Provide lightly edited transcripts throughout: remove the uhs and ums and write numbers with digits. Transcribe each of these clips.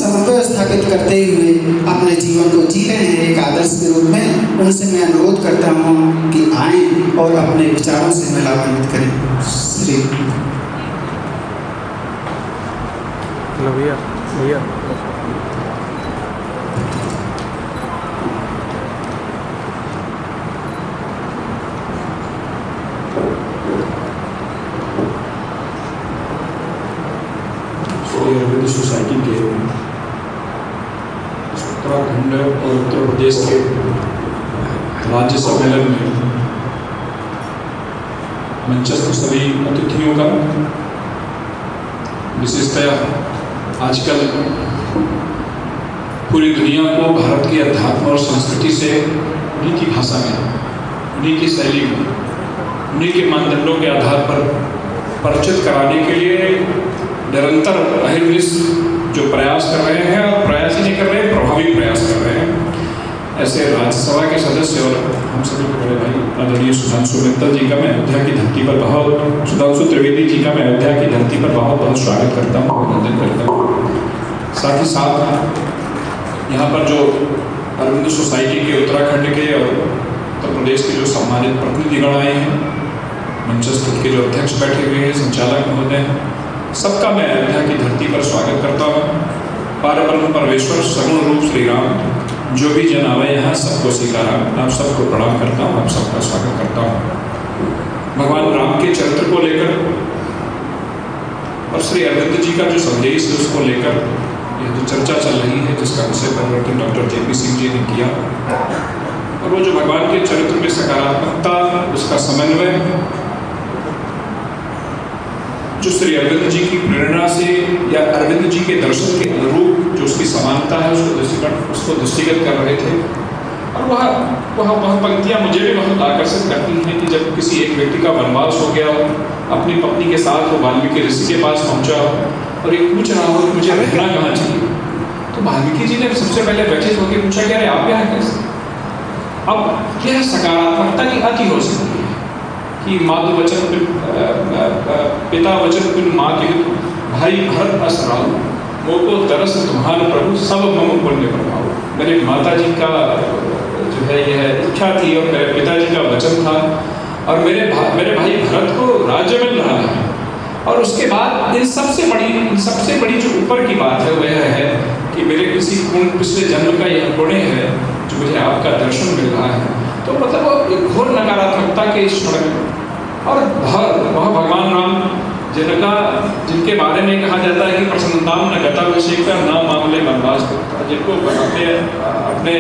समन्वय स्थापित करते हुए अपने जीवन को जी रहे हैं एक आदर्श के रूप में, उनसे मैं अनुरोध करता हूँ कि आएं और अपने विचारों से मिलाप करें। श्री भैया भैया अरविंद सोसाइटी के उत्तराखंड और उत्तर प्रदेश के राज्य सम्मेलन में मंचस्थ सभी अतिथियों का, विशेषतया आजकल पूरी दुनिया को भारत की अध्यात्म और संस्कृति से उन्हीं की भाषा में, उन्हीं की शैली में, उन्हीं के मानदंडों के आधार पर परिचित कराने के लिए निरंतर अहिर्निश जो प्रयास कर रहे हैं, और प्रयास ही नहीं कर रहे हैं, प्रभावी प्रयास कर रहे हैं। ऐसे राज्यसभा के सदस्य और हम सभी के बड़े भाई आदरणीय सुधांशु मित्तल जी का मैं अयोध्या की धरती पर बहुत, सुधांशु त्रिवेदी जी का मैं अयोध्या की धरती पर बहुत बहुत स्वागत करता हूँ, अभिनंदन करता हूँ। साथ ही साथ यहाँ पर जो अरविंद सोसाइटी के उत्तराखंड के और उत्तर प्रदेश के जो सम्मानित प्रतिनिधिगण आए हैं, मंचस्थ के जो अध्यक्ष बैठे हुए हैं, संचालक महोदय, सबका मैं अयोध्या की धरती पर स्वागत करता हूँ। पारब्रह्म परमेश्वर सगुण रूप श्री राम, जो भी जन आवे यहाँ सबको सीताराम। आप सबको प्रणाम करता हूँ, आप सबका स्वागत करता हूँ। भगवान राम के चरित्र को लेकर और श्री अरविंद जी का जो संदेश है उसको लेकर यह जो चर्चा चल रही है, जिसका विषय परिवर्तन डॉक्टर JP सिंह जी ने किया, और वो जो भगवान के चरित्र में सकारात्मकता, उसका समन्वय, जो श्री अरविंद जी की प्रेरणा से या अरविंद जी के दर्शन के अनुरूप जो उसकी समानता है उसको दृष्टिगत कर रहे थे। और वह पंक्तियाँ मुझे भी बहुत आकर्षित करती हैं कि जब किसी एक व्यक्ति का वनवास हो गया हो, अपनी पत्नी के साथ वो वाल्मीकि ऋषि के पास पहुंचा हो और ये पूछ रहा हो कि मुझे रहना कहाँ चाहिए, तो वाल्मीकि जी ने सबसे पहले व्यथित होकर पूछा कि अरे आप यहाँ कैसे। अब यह सकारात्मकता की अति हो सकती है कि मातु वचन पिता वचन पिन माँ के भाई भरत अस राम, मोको तरस तुम्हारे प्रभु सब मम पुण्य प्रभाव। मेरे माता जी का जो है यह इच्छा थी और मेरे पिताजी का वचन था, और मेरे भाई भरत को राज्य मिल रहा है, और उसके बाद इन सबसे बड़ी जो ऊपर की बात है वह है कि मेरे किसी पिछले जन्म का यह पुण्य है जो मुझे आपका दर्शन मिल रहा है। तो मतलब एक घोर नकारात्मकता के इस क्षण में, और वह भगवान राम जिनके बारे में कहा जाता है कि प्रसन्नताम न गताभिषेक का न मामले वनवास करता, जिनको अपने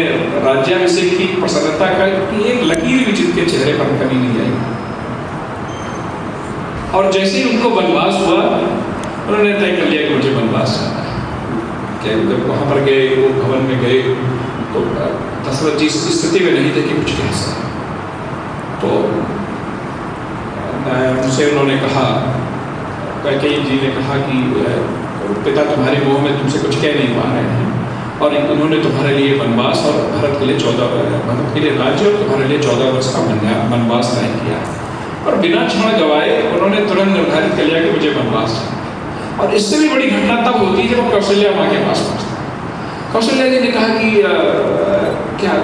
राज्याभिषेक की प्रसन्नता का की एक लकीर भी जिनके चेहरे पर कभी नहीं आई। और जैसे ही उनको वनवास हुआ, उन्होंने तय कर लिया कि मुझे वनवास जाना है। जब वहाँ पर गए, वो भवन में गए, तो दशरथ जी इस स्थिति में नहीं थे कि कुछ कह सकें। तो उनसे उन्होंने कहा, कैकेयी जी ने कहा कि पिता तुम्हारे मोह में तुमसे कुछ कह नहीं पा रहे हैं, और उन्होंने तुम्हारे लिए वनवास और भारत के लिए 14 राज्य और तुम्हारे लिए 14 वर्ष का वनवास तय किया। और बिना क्षण गवाए उन्होंने तुरंत निर्धारित कर लिया कि मुझे वनवास जाना। और इससे भी बड़ी घटना तब होती है जब वो कौशल्या माँ के पास पहुँचता। कौशल्या जी ने कहा कि क्या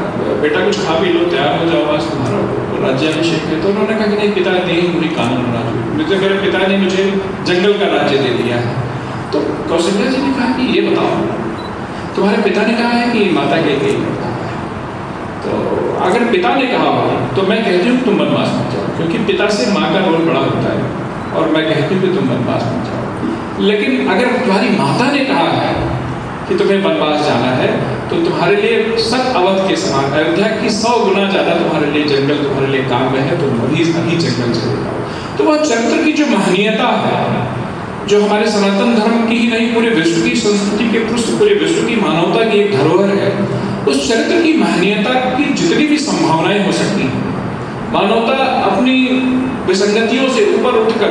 बेटा कुछ खा पी लो, तैयार हो जाओ, आज तुम्हारा राज्याभिषेक है। तो उन्होंने कहा कि नहीं, पिता ने ही मुझे कानून राज्य, मेरे पिता ने मुझे जंगल का राज्य दे दिया है। तो कौशल्या जी ने कहा कि ये बताओ, तुम्हारे पिता ने कहा है कि माता कैकेयी ने कहा है, तो अगर पिता ने कहा हो तो मैं कहती हूँ तुम वनवास मत जाओ, क्योंकि पिता से माँ का रोल बड़ा होता है, और मैं कहती हूँ कि तुम वनवास मत जाओ। लेकिन अगर तुम्हारी माता ने कहा है कि तुम्हें वनवास जाना है, तो तुम्हारे लिए सत अवध के समान, अयोध्या की 100 गुना ज्यादा तुम्हारे लिए जंगल तुम्हारे लिए काम में है, तुम अभी जंगल चले जाओ। तो वह चरित्र की जो महनीयता है, जो हमारे सनातन धर्म की ही नहीं पूरे विश्व की संस्कृति के पृष्ठ, पूरे विश्व की मानवता की एक धरोहर है, उस चरित्र की महनीयता की जितनी भी संभावनाएं हो सकती हैं, मानवता अपनी विसंगतियों से ऊपर उठकर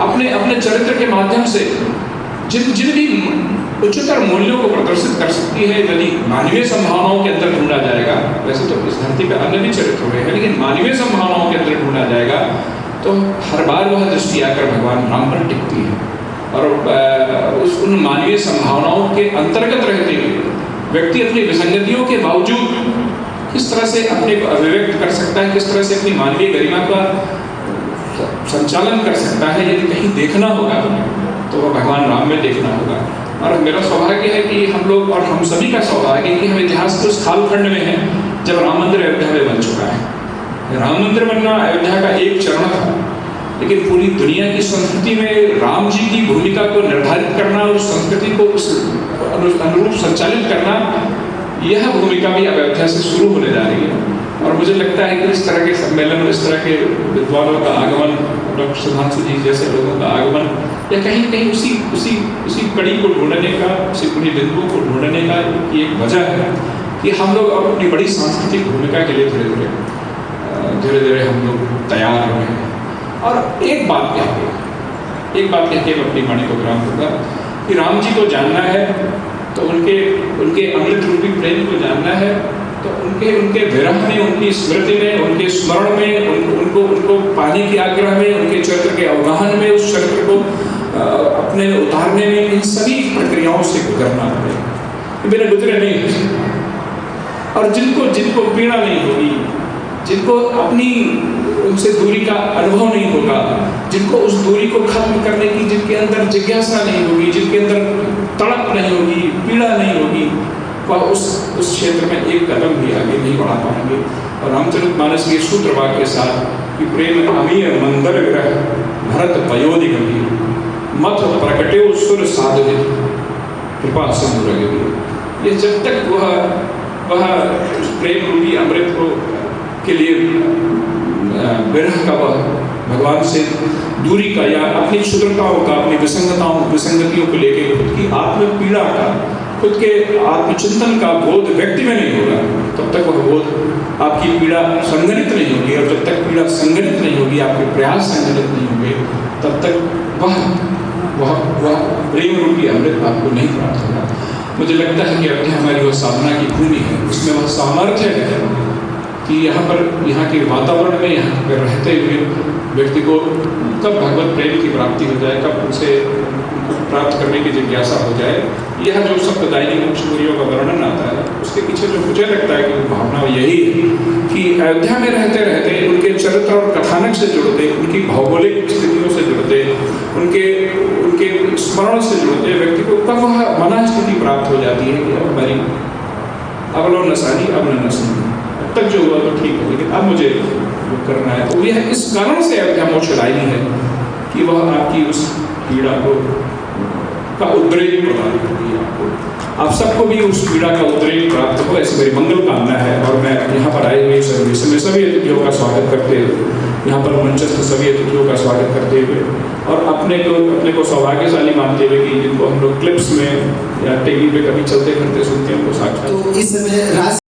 अपने चरित्र के माध्यम से जिन भी उच्चतर मूल्यों को प्रदर्शित कर सकती है, यदि मानवीय संभावनाओं के अंदर ढूंढा जाएगा, वैसे तो इस धरती पर अन्य भी चरित्र हुए हैं, लेकिन मानवीय संभावनाओं के अंदर ढूंढा जाएगा, तो हर बार वह दृष्टि आकर भगवान राम पर टिकती है। और उन मानवीय संभावनाओं के अंतर्गत रहते हुए व्यक्ति अपनी विसंगतियों के बावजूद किस तरह से अपने को अभिव्यक्त कर सकता है, किस तरह से अपनी मानवीय गरिमा का संचालन कर सकता है। यदि कहीं देखना होगा तो वह भगवान राम में देखना होगा। और मेरा सौभाग्य है कि हम लोग और हम सभी का सौभाग्य है कि हम इतिहास के उस कालखंड में हैं जब राम मंदिर अयोध्या में बन चुका है। राम मंदिर बनना अयोध्या का एक चरण था, लेकिन पूरी दुनिया की संस्कृति में राम जी की भूमिका को निर्धारित करना और उस संस्कृति को उस अनुरूप संचालित करना, यह भूमिका भी अयोध्या से शुरू होने जा रही है। और मुझे लगता है कि इस तरह के सम्मेलन, इस तरह के विद्वानों का आगमन, डॉक्टर सुधांशु जी जैसे लोगों का आगमन, या कहीं कहीं उसी कड़ी को ढूंढने का, उसी पूरी बिंदु को ढूंढने का एक वजह है कि हम लोग अपनी बड़ी सांस्कृतिक भूमिका के लिए धीरे धीरे हम लोग तैयार हो रहे हैं। और एक बात कह के अपनी वाणी को विराम दूंगा कि राम जी को जानना है तो उनके अमृत रूपी प्रेम को जानना है तो उनके विरह में, उनकी स्मृति में, उनके स्मरण में, उनको पाने की आग्रह में, उनके चरित्र के अवगाहन में, उस चरित्र को अपने उतारने में, इन सभी प्रक्रियाओं से गुजरना पड़ेगा। मेरे गुजरे नहीं हो सकते। और जिनको पीड़ा नहीं होगी, जिनको अपनी उनसे दूरी का अनुभव नहीं होगा, जिनको उस दूरी को खत्म करने की, जिनके अंदर जिज्ञासा नहीं होगी, जिनके अंदर तड़प नहीं होगी, पीड़ा नहीं होगी, वह उस क्षेत्र में एक कदम भी आगे नहीं बढ़ा पाएंगे। और रामचरितमानस के सूत्र वाक्य के साथ कि प्रेम अमीय मंदर ग्रह भरत पयोधि गंभीर मत प्रकटे सुर साधवित कृपा सिंधु रघुवीर। ये जब तक वह प्रेम रूपी अमृत को के लिए विरह का, वह भगवान से दूरी का या अपनी क्षुद्रताओं का, अपनी विसंगतियों को लेकर खुद की आत्म पीड़ा का, खुद के आत्मचिंतन का बोध व्यक्ति में नहीं होगा, तब तक वह बोध आपकी पीड़ा संगठित नहीं होगी। और जब तक पीड़ा संगठित नहीं होगी, आपके प्रयास संगठित नहीं होंगे, तब तक वह प्रेम रूपी अमृत आपको नहीं प्राप्त होगा। मुझे लगता है कि अयोध्या हमारी वह साधना की भूमि है, उसमें वह सामर्थ्य है कि यहाँ के वातावरण में, यहाँ पर रहते हुए व्यक्ति को कब भगवत प्रेम की प्राप्ति हो जाए, कब उनसे प्राप्त करने की जिज्ञासा हो जाए, यह जो शब्ददायिनी मोक्षपुरियों का वर्णन आता है, उसके पीछे जो मुझे लगता है कि वो भावना यही है कि अयोध्या में रहते रहते उनके चरित्र और कथानक से जुड़ते, उनकी भौगोलिक स्थितियों से जुड़ते, उनके स्मरण से जुड़ते व्यक्ति को कब वह मना स्थिति प्राप्त हो जाती है कि अब हमारी अब लो नसानी, अब न नसनी, अब तक जो हुआ तो ठीक है, लेकिन अब मुझे करना है। तो यह इस कारण से अयोध्या मोक्षदायिनी है कि वह आपकी उस पीड़ा का उद्रेक प्रदान करती है आपको। आप सबको भी उस पीड़ा का उद्रेक प्राप्त हो, ऐसी मेरी मंगल कामना है। और मैं यहाँ पर आए हुए सभी अतिथियों का स्वागत करते हुए, यहाँ पर मंचस्थ सभी अतिथियों का स्वागत करते हुए और अपने को सौभाग्यशाली मानते हुए कि जिनको हम लोग क्लिप्स में या टीवी पे कभी चलते फिरते सुनते हैं उनको साक्षात तो इस समय